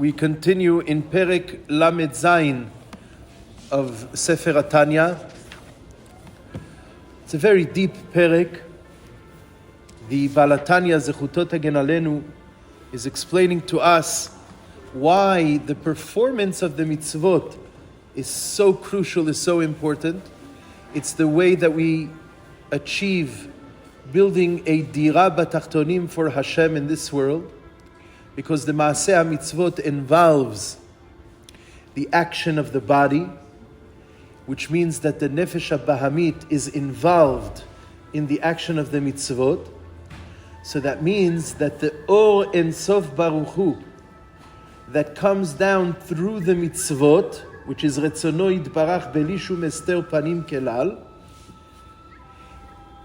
We continue in Perek Lamed Zayin of Sefer Tanya. It's a very deep Perek. The Baal HaTanya Zechuto Tagen Alenu is explaining to us why the performance of the mitzvot is so crucial, is so important. It's the way that we achieve building a dira batachtonim for Hashem in this world, because the maaseh mitzvot involves the action of the body, which means that the nefesh bahamit is involved in the action of the mitzvot. So that means that the Or Ein Sof Baruch Hu that comes down through the mitzvot, which is Retzono Yitbarach Beli Shum Ester Panim Kelal,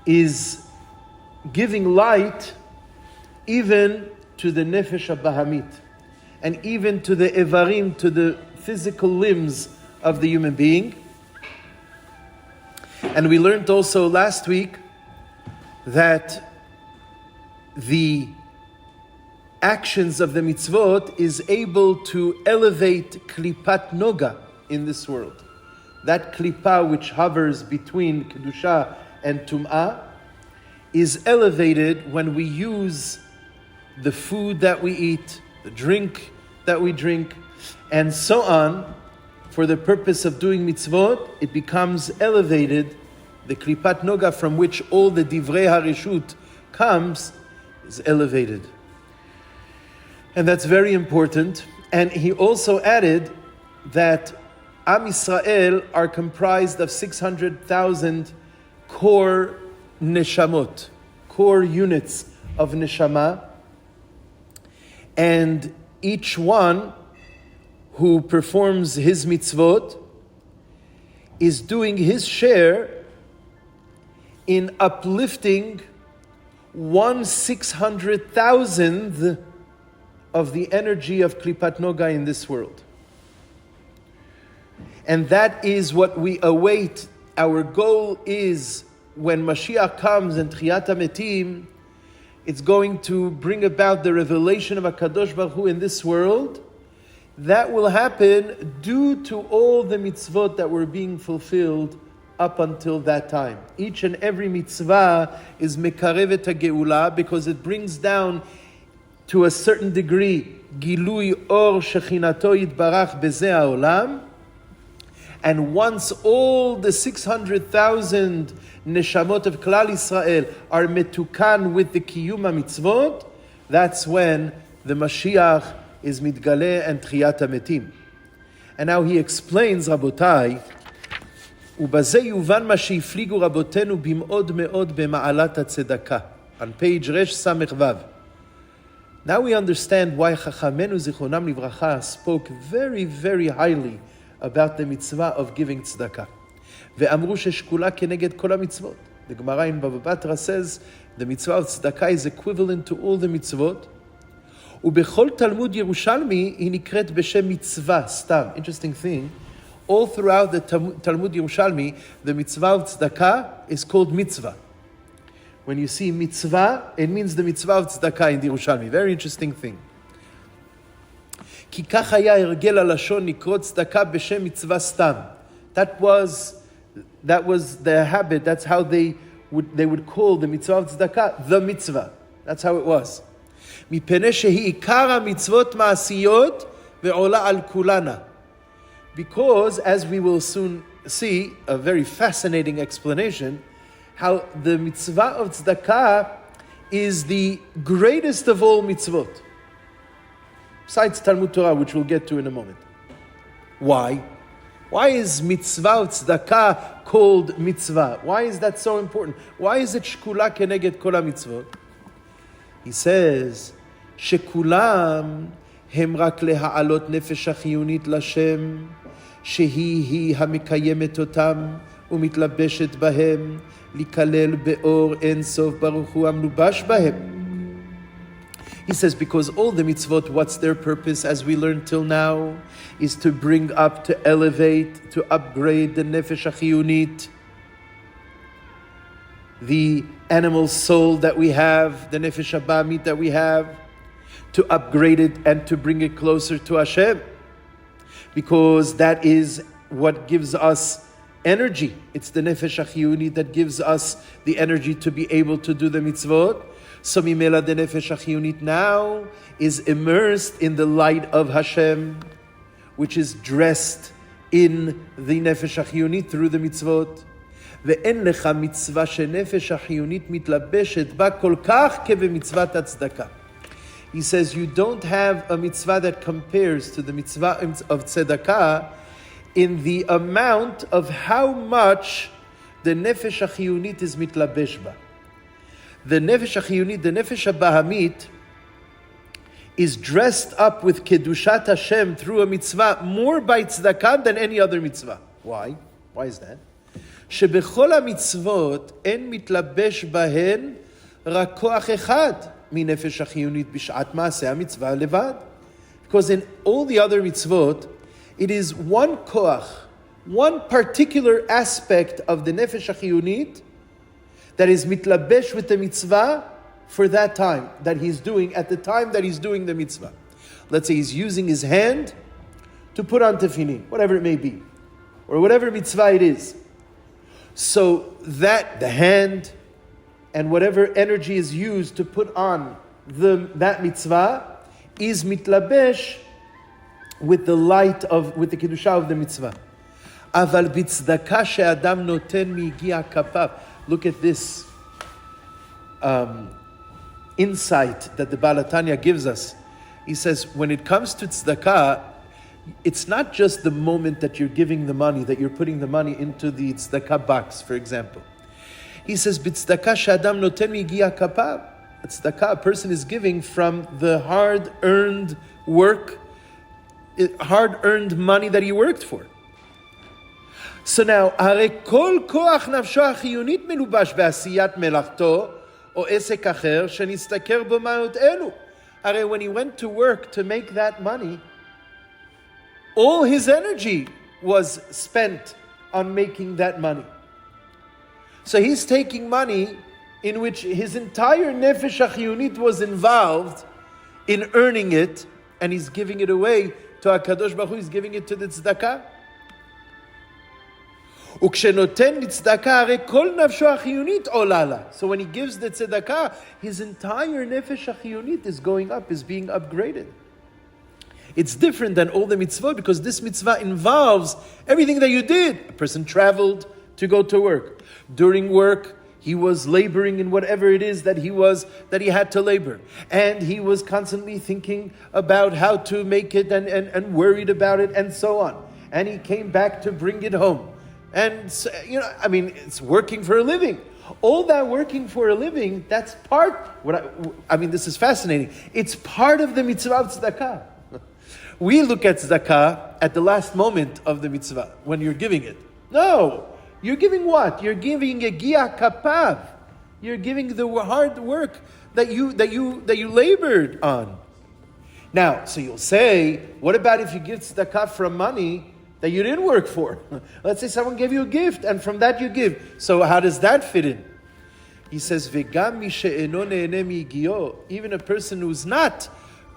is giving light even to the nefesh bahamit, and even to the evarim, to the physical limbs of the human being. And we learned also last week that the actions of the mitzvot is able to elevate klipat noga in this world. That klipa which hovers between kedusha and tum'ah is elevated when we use the food that we eat, the drink that we drink, and so on. For the purpose of doing mitzvot, it becomes elevated. The klipat noga from which all the divrei harishut comes is elevated. And that's very important. And he also added that Am Yisrael are comprised of 600,000 core neshamot, core units of neshama. And each one who performs his mitzvot is doing his share in uplifting 1/600,000th of the energy of Klipat Noga in this world. And that is what we await. Our goal is when Mashiach comes and Tchiyat HaMetim, it's going to bring about the revelation of HaKadosh Baruch Hu in this world. That will happen due to all the mitzvot that were being fulfilled up until that time. Each and every mitzvah is mekarevet hageula, because it brings down to a certain degree gilui or shechinato yitbarach bezeh haolam. And once all the 600,000 neshamot of Klal Yisrael are metukan with the kiyum mitzvot, that's when the Mashiach is mitgaleh and Tchiyat HaMetim. And now he explains, Rabotai, ובזה יובן מה שהפליגו רבותינו במאוד מאוד במעלת הצדקה. On page resh samech vav. Now we understand why Chachamenu Zichronam Livracha spoke very, very highly about the mitzvah of giving tzedakah. ואמרו ששקולה כנגד כל המצוות. The Gemara in Bava Batra says the mitzvah of tzedakah is equivalent to all the mitzvot. ובכל תלמוד ירושלמי היא נקראת בשם מצווה, סתם. Interesting thing. All throughout the Talmud Yerushalmi, the mitzvah of tzedakah is called mitzvah. When you see mitzvah, it means the mitzvah of tzedakah in the Yerushalmi. Very interesting thing. כי כך היה הרגל הלשון לקרוא צדקה בשם מצווה סתם. That was their habit. That's how they would call the mitzvah of tzedakah the mitzvah. That's how it was. מפני שהיא עיקר המצוות מעשיות ועולה על כולנה. Because, as we will soon see, a very fascinating explanation, how the mitzvah of tzedakah is the greatest of all mitzvot, besides Talmud Torah, which we'll get to in a moment. Why? Why is mitzvah of tzedakah called mitzvah? Why is that so important? Why is it shkula keneged kol mitzvot? He says, שכולם הם רק להעלות נפש החיונית לשם, שהיא המקיימת אותם ומתלבשת בהם, לקלל באור אין סוף ברוך הוא המלובש בהם. He says, because all the mitzvot, what's their purpose, as we learned till now, is to bring up, to elevate, to upgrade the nefesh hachiyunit, the animal soul that we have, the nefesh habamit that we have, to upgrade it and to bring it closer to Hashem. Because that is what gives us energy. It's the nefesh hachiyunit that gives us the energy to be able to do the mitzvot. So mimela the nefesh hachiyunit now is immersed in the light of Hashem, which is dressed in the nefesh hachiyunit through the mitzvot. ואין לך מצווה שנפש החיונית מתלבשת בה כל כך כבמצוות הצדקה. He says you don't have a mitzvah that compares to the mitzvah of tzedakah in the amount of how much the nefesh hachiyunit is mitlabesh ba. The nefesh hachiyunit, the nefesh habahamit, is dressed up with kedushat Hashem through a mitzvah more by tzedakah than any other mitzvah. Why? Why is that? שבכל המצוות אין מתלבש בהן רק כוח אחד מנפש החיונית בשעת מעשה המצווה לבד. Because in all the other mitzvot, it is one koach, one particular aspect of the nefesh hachiyunit that is mitlabesh with the mitzvah for that time that he's doing, at the time that he's doing the mitzvah. Let's say he's using his hand to put on tefillin, whatever it may be, or whatever mitzvah it is. So that the hand and whatever energy is used to put on that mitzvah is mitlabesh with the light of, with the kedusha of the mitzvah. Aval b'tzedakah she'adam noten mi'gi'a kapav. Look at this insight that the Baal HaTanya gives us. He says, when it comes to tzedakah, it's not just the moment that you're giving the money, that you're putting the money into the tzedakah box, for example. He says, b'tzedakah she'adam noten mi'gi'a kapav. Tzedakah, a person is giving from the hard-earned work, hard-earned money that he worked for. So now, הרי כל כוח נפשו החיונית מלובש בעשיית מלאכתו או עסק אחר שנסתכר בו מעלות אלו. הרי when he went to work to make that money, all his energy was spent on making that money. So he's taking money in which his entire nefesh hachiyunit was involved in earning it, and he's giving it away to HaKadosh Baruch Hu, he's giving it to the tzedakah. וכשנותן לצדקה הרי כל נפשו החיונית עולה לה. So when he gives the tzedakah, his entire nefesh hachiyunit is going up, is being upgraded. It's different than all the mitzvot because this mitzvah involves everything that you did. A person traveled to go to work. During work, he was laboring in whatever it is that he had to labor. And he was constantly thinking about how to make it and worried about it and so on. And he came back to bring it home. And, it's working for a living. All that working for a living, that's part, this is fascinating. It's part of the mitzvah of tzedakah. We look at tzedakah at the last moment of the mitzvah, when you're giving it. No! You're giving what? You're giving a gi'a kapav. You're giving the hard work that you labored on. Now, so you'll say, what about if you give tzedakah from money that you didn't work for? Let's say someone gave you a gift, and from that you give. So how does that fit in? He says, "V'gam mi she'eno ne'eneh mi'gio." Even a person who's not,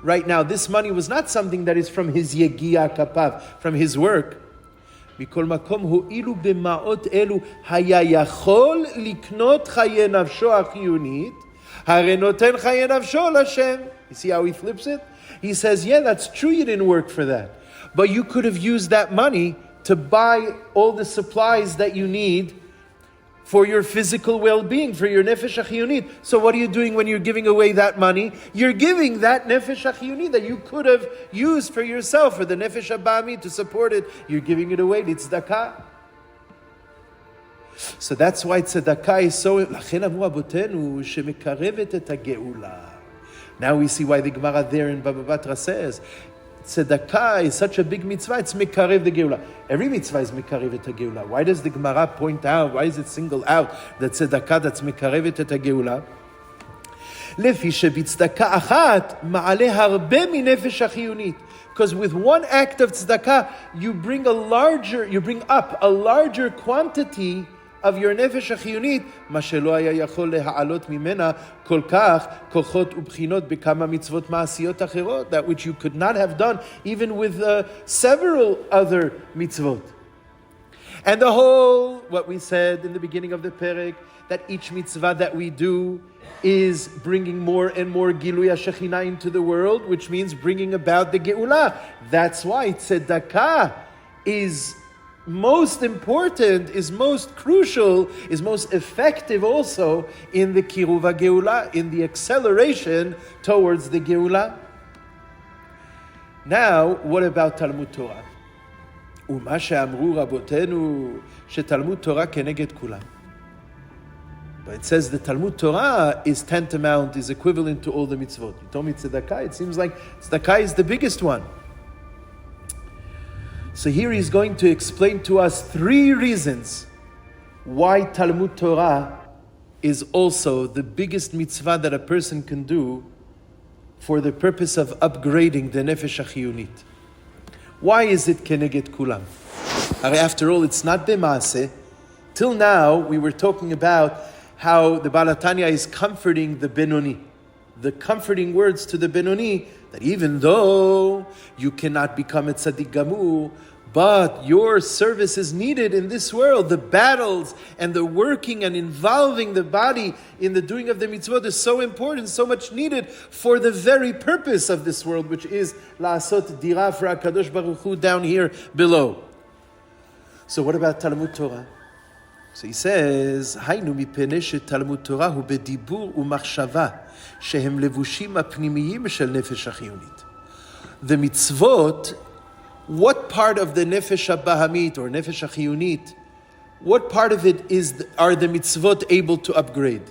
right now, this money was not something that is from his yegi'a kapav, from his work. מכל מקום הואילו במעות אלו היה יכול לקנות חיי נפשו החיונית, הרי נותן חיי נפשו לשם. You see how he flips it? He says, yeah, that's true, you didn't work for that. But you could have used that money to buy all the supplies that you need for your physical well-being, for your nefesh hachiyunit. So what are you doing when you're giving away that money? You're giving that nefesh hachiyunit that you could have used for yourself, for the nefesh habami to support it. You're giving it away to tzedakah. So that's why tzedakah is so... לכן אמרו אבותינו שמקרבת את הגאולה. Now we see why the Gemara there in Baba Batra says, tzedakah is such a big mitzvah, it's mekarev the geula. Every mitzvah is mekarev et geula. Why does the Gemara point out, why is it single out that tzedakah that's mekarev et geula? לפי שבצדקה אחת מעלה הרבה מנפש החיונית. Because with one act of tzedakah, you bring up a larger quantity of your nefesh achiyunit, מה שלא היה יכול להעלות ממנה כל כך כוחות ובחינות בכמה מצוות מעשיות אחרות, that which you could not have done even with several other mitzvot. And the whole, what we said in the beginning of the perek, that each mitzvah that we do is bringing more and more Gilui HaShekhinah into the world, which means bringing about the Geulah. That's why Tzedaka is most important, is most crucial, is most effective also in the Kiruv HaGeulah, in the acceleration towards the Geulah. Now, what about Talmud Torah? ומה שאמרו רבותינו שתלמוד תורה כנגד כולם. But it says the Talmud Torah is tantamount, is equivalent to all the mitzvot. You told me Tzedakah, it seems like Tzedakah is the biggest one. So here he's going to explain to us 3 reasons why Talmud Torah is also the biggest mitzvah that a person can do for the purpose of upgrading the nefesh achiyunit. Why is it keneged kulam? After all, it's not b'maaseh. Till now, we were talking about how the Baal HaTanya is comforting the Benoni. The comforting words to the Benoni, that even though you cannot become a tzaddik gamur, but your service is needed in this world. The battles and the working and involving the body in the doing of the mitzvot is so important, so much needed for the very purpose of this world, which is la'asot dira for HaKadosh Baruch Hu down here below. So what about Talmud Torah? So he says, היינו מפני שתלמוד תורה הוא בדיבור ומחשבה שהם לבושים הפנימיים של נפש החיונית. The mitzvot, what part of the nefesh habahamit or nefesh achiyunit, what part of it are the mitzvot able to upgrade?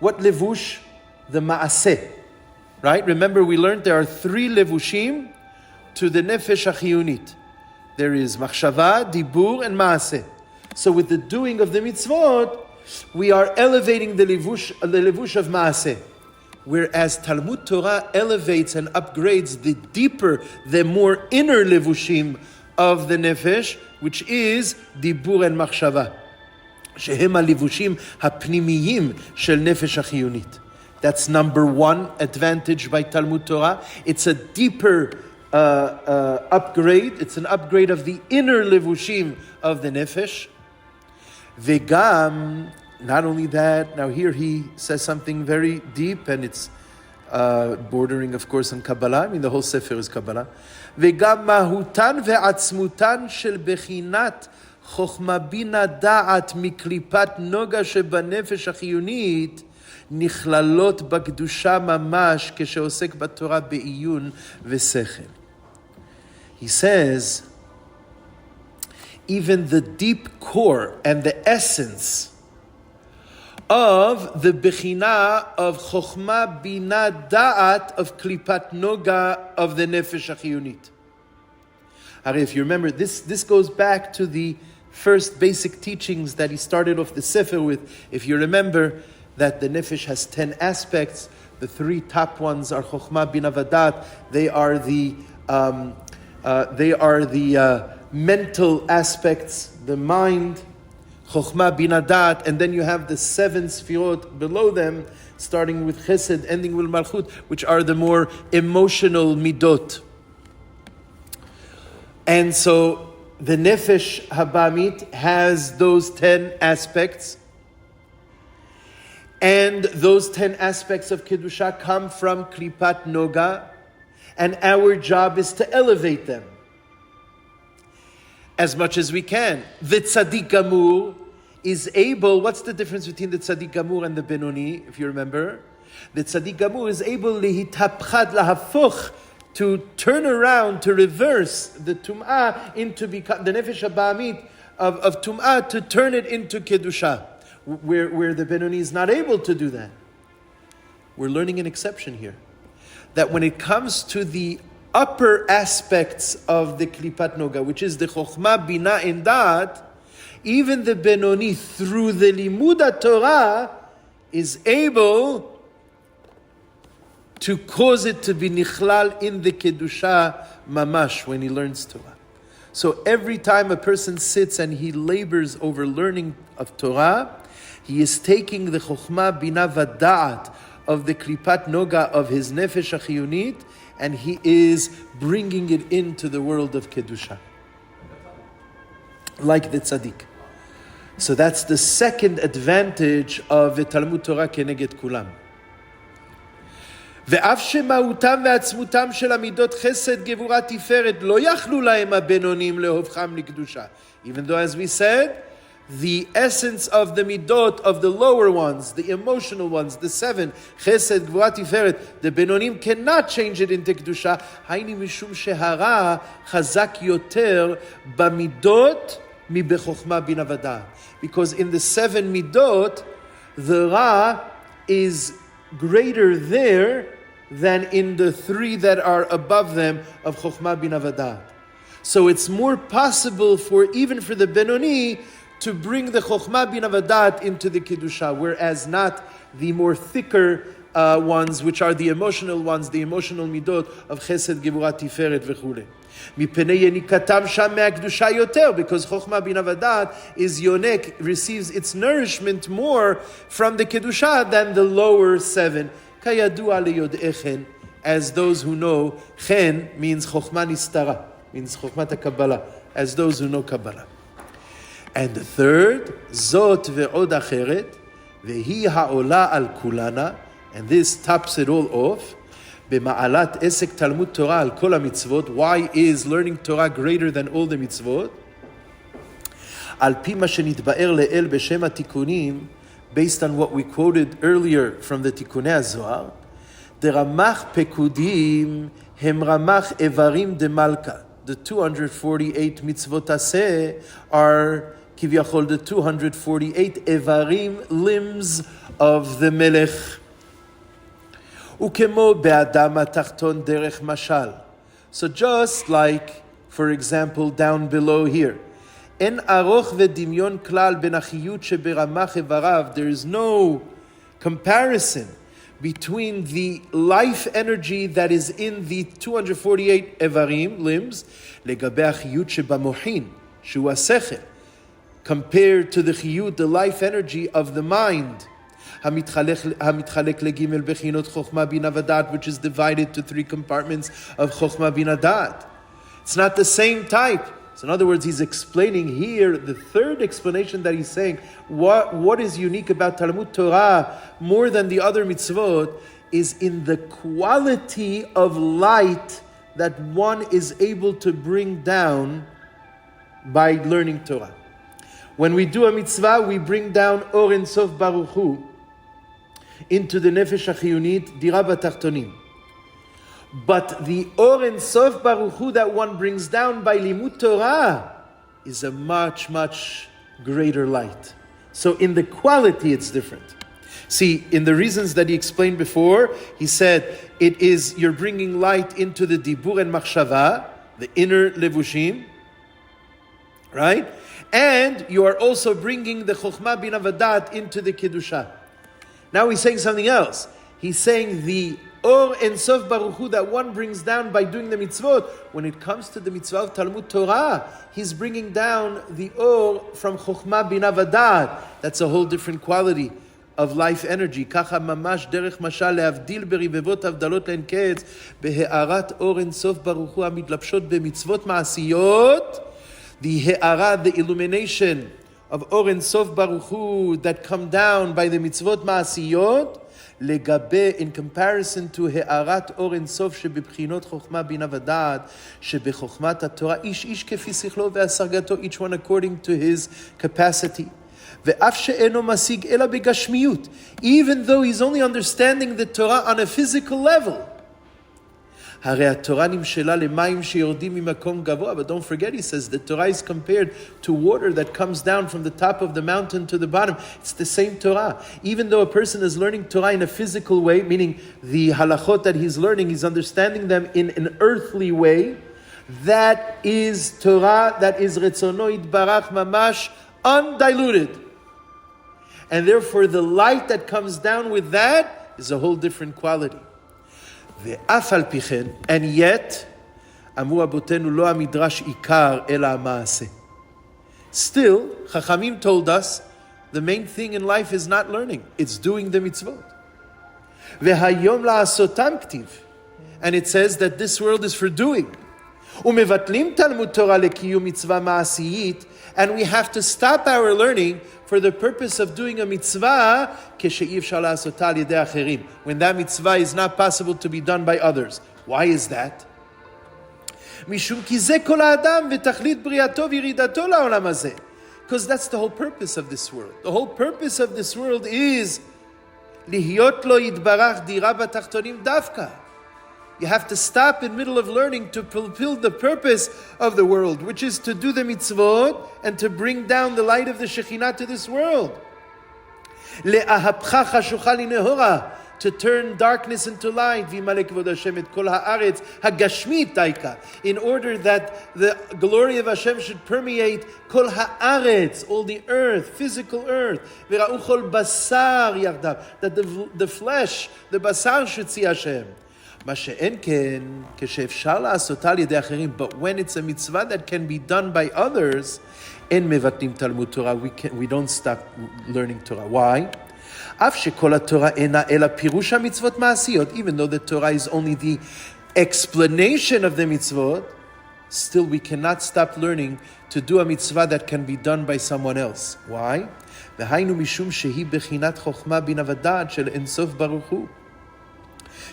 What levush? The ma'aseh. Right? Remember we learned there are 3 levushim to the nefesh achiyunit. There is machshava, dibur, and ma'aseh. So with the doing of the mitzvot, we are elevating the levush of ma'aseh. Whereas Talmud Torah elevates and upgrades the deeper, the more inner levushim of the nefesh, which is dibur and machshava. Shehem ha-levushim ha-pnimiyim shel nefesh achiyunit. That's number 1 advantage by Talmud Torah. It's a deeper upgrade. It's an upgrade of the inner levushim of the nefesh. Vegam. Not only that, now here he says something very deep, and it's bordering, of course, on Kabbalah. I mean, the whole Sefer is Kabbalah. וגם מהותן ועצמותן של בחינת חוכמה בינה דעת מקליפת נוגה שבנפש החיונית נכללות בקדושה ממש כשעוסק בתורה בעיון ושכל. He says, even the deep core and the essence of the Bechina of Chokhmah Bina Da'at of Klipat Noga of the Nefesh HaChiyunit. If you remember, this goes back to the first basic teachings that he started off the Sefer with. If you remember that the Nefesh has 10 aspects, the 3 top ones are Chokhmah Bina Vadat. They are the mental aspects, the mind, Chokhmah Bina Dat, and then you have the 7 Sfirot below them, starting with Chesed, ending with Malchut, which are the more emotional midot. And so the Nefesh Habamit has those 10 aspects, and those 10 aspects of Kedusha come from Klipat Noga, and our job is to elevate them as much as we can. The Tzaddik Gamur is able, what's the difference between the Tzaddik Gamur and the Benoni, if you remember? The Tzaddik Gamur is able lihitapchad lahafuch, to turn around, to reverse the Tum'ah into the Nefesh HaBa'amit of Tum'ah, to turn it into Kedusha, where the Benoni is not able to do that. We're learning an exception here. That when it comes to the upper aspects of the Klipat Noga, which is the Chokhmah, Bina, and Da'at, even the Benoni, through the Limud Torah, is able to cause it to be Nichlal in the Kedusha Mamash when he learns Torah. So every time a person sits and he labors over learning of Torah, he is taking the Chokhmah, Binah, Vada'at of the Klipat Noga of his Nefesh HaChiyunit, and he is bringing it into the world of Kedusha. Like the Tzaddik. So that's the second advantage of the Talmud Torah Keneged Kulam. ואף שמהותם ועצמותם של המידות חסד גבורה תפארת לא יכלו להם הבינונים להופכם לקדושה. Even though, as we said, the essence of the midot of the lower ones, the emotional ones, the seven, chesed, gvura, tiferet, the benonim cannot change it into kedusha. Hayni mishum shehara chazak yoter bamidot mi bechokma bina vada. Because in the seven midot, the ra is greater there than in the three that are above them of chokma bina vada. So it's more possible even for the benoni to bring the Chokhmah Bina Vadat into the Kedusha, whereas not the more thicker ones, which are the emotional ones, the emotional midot of Chesed, Gevurah, Tiferet, v'chule. Mipenei yenikatam sham me'akdusha yoter, because Chokhmah Bina Vadat is yonek, receives its nourishment more from the Kedusha than the lower seven. Kayadua leyod'echen, as those who know, chen means Chokhmah Nistara, means Chokhmah Kabbalah, as those who know Kabbalah. And the third, Zot ve'od acheret, vehi ha'ola al kulana, and this tops it all off, b'ma'alat esek Talmud Torah al kol ha'mitzvot. Why is learning Torah greater than all the mitzvot? Al pi ma shenitba'er le'el b'shem ha'tikunim, based on what we quoted earlier from the Tikunei HaZohar, deramach pekudim hem ramach evarim de malka. The 248 mitzvot aseh are Kivyachol, the 248 evarim, limbs of the melech. Ukemo be'adam ha'tachton derech mashal. So just like, for example, down below here, en aroch ve'dimyon klal ben achiyut sheberamach evarav. There is no comparison between the life energy that is in the 248 evarim, limbs, legabe achiyut shebamohin, shu ha'sechel, compared to the chiyut, the life energy of the mind, hamitchalek legimel bechinot chokhmah bina vadat, which is divided to three compartments of chokhmah bina dat. It's not the same type. So in other words, he's explaining here the third explanation that he's saying. What is unique about Talmud Torah more than the other mitzvot is in the quality of light that one is able to bring down by learning Torah. When we do a mitzvah, we bring down Or Ein Sof Baruch Hu into the Nefesh HaChiyunit, Dira B'Tachtonim. But the Or Ein Sof Baruch Hu that one brings down by Limud Torah is a much, much greater light. So in the quality, it's different. See, in the reasons that he explained before, he said, you're bringing light into the Dibur and Machshava, the inner Levushim, right? And you are also bringing the Chokhmah Bina Vadat into the Kedusha. Now he's saying something else. He's saying the Or Ein Sof Baruch Hu that one brings down by doing the mitzvot. When it comes to the mitzvah of Talmud Torah, he's bringing down the Or from Chokhmah Bina Vadat. That's a whole different quality of life energy. Kacha mamash derech mashal leavdil beribevot avdalot len ketz behe'arat Or Ein Sof Baruch Hu amidlapshot bemitzvot ma'asiyot. The he'ara, the illumination of Or Ein Sof Baruch Hu that come down by the mitzvot ma'asiyot, legabe, in comparison to he'arat Or Ein Sof shebebchinot chokhmah bina vadat shebechokhmat haTorah, ish kefi sichlo ve'asargato, each one according to his capacity. Ve'af she'eno masig ela begashmiyut, even though he's only understanding the Torah on a physical level. But don't forget, he says, the Torah is compared to water that comes down from the top of the mountain to the bottom. It's the same Torah. Even though a person is learning Torah in a physical way, meaning the halachot that he's learning, he's understanding them in an earthly way, that is Torah, that is Retzono Yitbarach Mamash, undiluted. And therefore the light that comes down with that is a whole different quality. And yet, אמרו רבותינו, לא המדרש עיקר, אלא המעשה. Still, Chachamim told us, the main thing in life is not learning, it's doing the mitzvot. והיום לעשותם כתיב. And it says that this world is for doing. ומבטלים תלמוד תורה לקיום מצווה מעשית, and we have to stop our learning for the purpose of doing a mitzvah כשאי אפשר לעשותה על ידי אחרים, when that mitzvah is not possible to be done by others. Why is that? משום כי זה כל האדם ותכלית בריאתו וירידתו לעולם הזה. Because that's the whole purpose of this world. The whole purpose of this world is להיות לו יתברך דירה בתחתונים דווקא. You have to stop in the middle of learning to fulfill the purpose of the world, which is to do the mitzvot and to bring down the light of the Shekhinah to this world. לאהבך חשוכה לנהורה, to turn darkness into light, וימלא כבוד השם את כל הארץ הגשמית דייקה, in order that the glory of Hashem should permeate כל הארץ, all the earth, physical earth, וראו כל בשר יחדיו, that the flesh, the basar should see Hashem. מה שאין כן, כשאפשר לעשותה על ידי אחרים, but when it's a mitzvah that can be done by others, אין מבטלים תלמוד תורה, we don't stop learning Torah. Why? אף שכל התורה אינה אלא פירוש המצוות מעשיות, even though the Torah is only the explanation of the mitzvot, still we cannot stop learning to do a mitzvah that can be done by someone else. Why? והיינו משום שהיא בחינת חוכמה בינה ודעת של אינסוף ברוך הוא.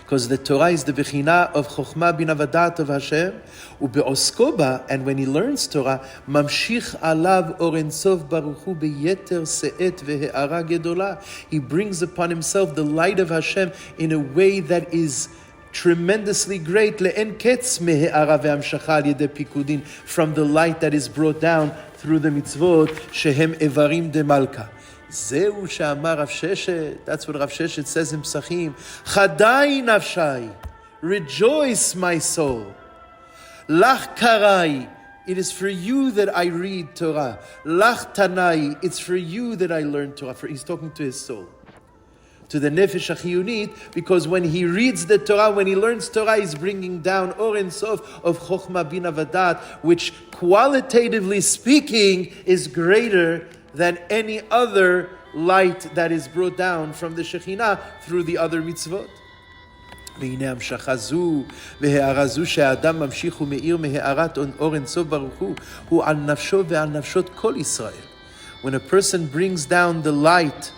Because the Torah is the bechina of Chokhmah Bina Vadat of Hashem, ubeosko ba, and when he learns Torah, mamshich alav or Ensof Baruch Hu beyeter se'et vehe'ara gedola. He brings upon himself the light of Hashem in a way that is tremendously great, le'en ketz mehe'ara ve'amshacha al yedei pikudin, from the light that is brought down through the mitzvot, shehem evarim de malka. זהו שאמר רב ששת, that's what Rav Sheshet says in Psachim, חדאי נפשי, rejoice my soul, לך קראי, it is for you that I read Torah, לך תנאי, it's for you that I learn Torah. He's talking to his soul, to the nefesh hachiyunit, because when he reads the Torah, when he learns Torah, he's bringing down Or Ein Sof of Chokhmah Bina Vadat, which qualitatively speaking is greater than any other light that is brought down from the Shekhinah through the other mitzvot. והנה המשכה זו והארה זו שהאדם ממשיך ומאיר מהארת אור אין סוף ברוך הוא על נפשו ועל נפשות כל ישראל. When a person brings down the light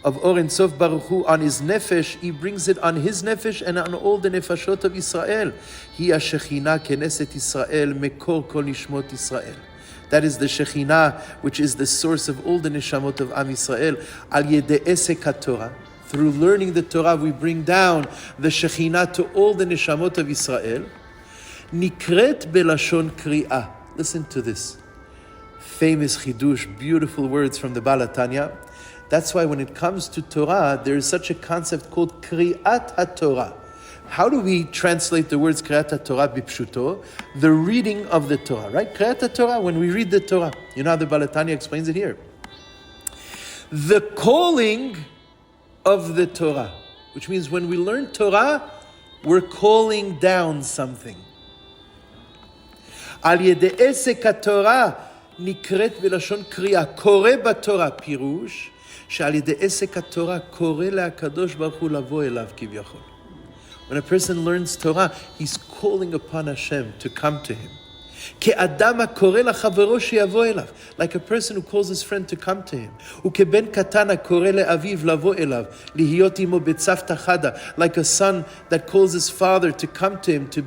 of Or Ein Sof Baruch Hu on his nefesh, he brings it on his nefesh and on all the nefashot of Israel. היא השכינה כנסת ישראל מקור כל נשמות ישראל. That is the Shekhinah, which is the source of all the neshamot of Am Yisrael. Al yedei esek haTorah, through learning the Torah, we bring down the Shekhinah to all the neshamot of Israel. Nikret belashon kri'ah. Listen to this famous chidush, beautiful words from the Baal HaTanya. That's why when it comes to Torah, there is such a concept called kri'at haTorah. How do we translate the words Kriyat HaTorah bipshuto? The reading of the Torah, right? Kriyat HaTorah, when we read the Torah. You know how the Baal HaTanya explains it here. The calling of the Torah, which means when we learn Torah, we're calling down something. Al yedei esek haTorah nikret belashon kriya, kore b'Torah, pirush, she'al yedei esek haTorah kore le'akadosh baruch hu lavo elav kivyachol. When a person learns Torah, he's calling upon Hashem to come to him. Like a person who calls his friend to come to him. Like a son that calls his father to come to him, to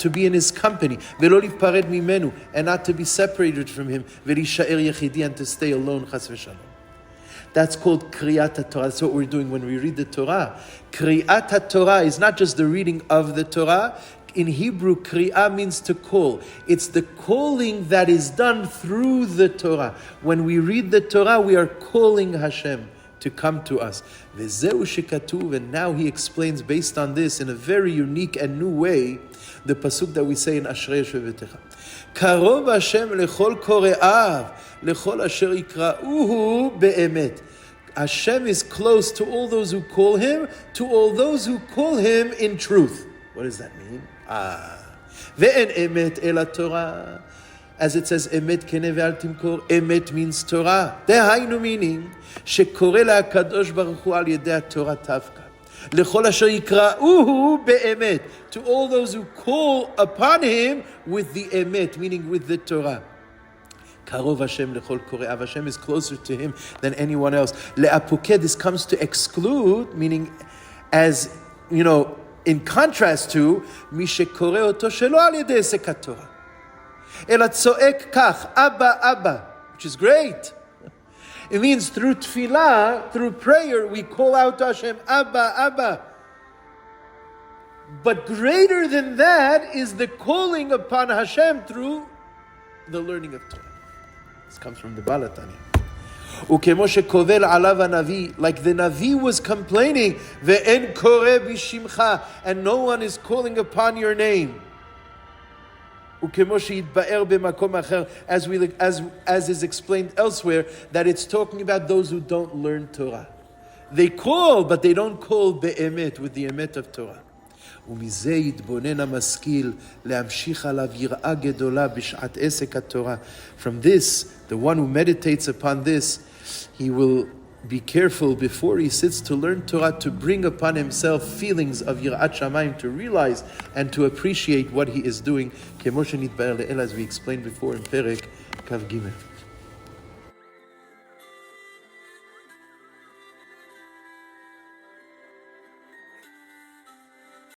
be in his company, and not to be separated from him, and to stay alone. That's called Kriyat Torah. That's what we're doing when we read the Torah. Kriyat Torah is not just the reading of the Torah. In Hebrew, Kriyah means to call. It's the calling that is done through the Torah. When we read the Torah, we are calling Hashem to come to us. V'zeu shekatuv, and now he explains based on this in a very unique and new way, the pasuk that we say in Ashrei Shvetecha. Karov Hashem lechol kore'av, lechol asher yikra'uhu be'emet. Hashem is close to all those who call him, to all those who call him in truth. What does that mean? Ve'en emet el Torah. As it says, emet keneh ve'al timkor. Emet means Torah. Dehainu meaning, shekore la'akadosh baruch hu al yedei Torah tavka. Lechol asher yikra'uhu be'emet. To all those who call upon him with the emet, meaning with the Torah. Karov Hashem lechol kore'av. Hashem is closer to him than anyone else. Le'apokeh, this comes to exclude, meaning as, in contrast to, mi shekore oto shelo al yedei sekat Torah. Ela tzoek kach, Abba, Abba, which is great. It means through tefillah, through prayer, we call out to Hashem, Abba, Abba. But greater than that is the calling upon Hashem through the learning of Torah. This comes from the Balatanya. Ukemo shekovel alav hanavi, like the Navi was complaining, ve'en koreh bishimcha, and no one is calling upon your name. As is explained elsewhere, that it's talking about those who don't learn Torah. They call, but they don't call be'emet, with the emet of Torah. From this, the one who meditates upon this, he will be careful before he sits to learn Torah to bring upon himself feelings of Yirat Shamayim, to realize and to appreciate what he is doing, as we explained before in Perek Kav Gimel.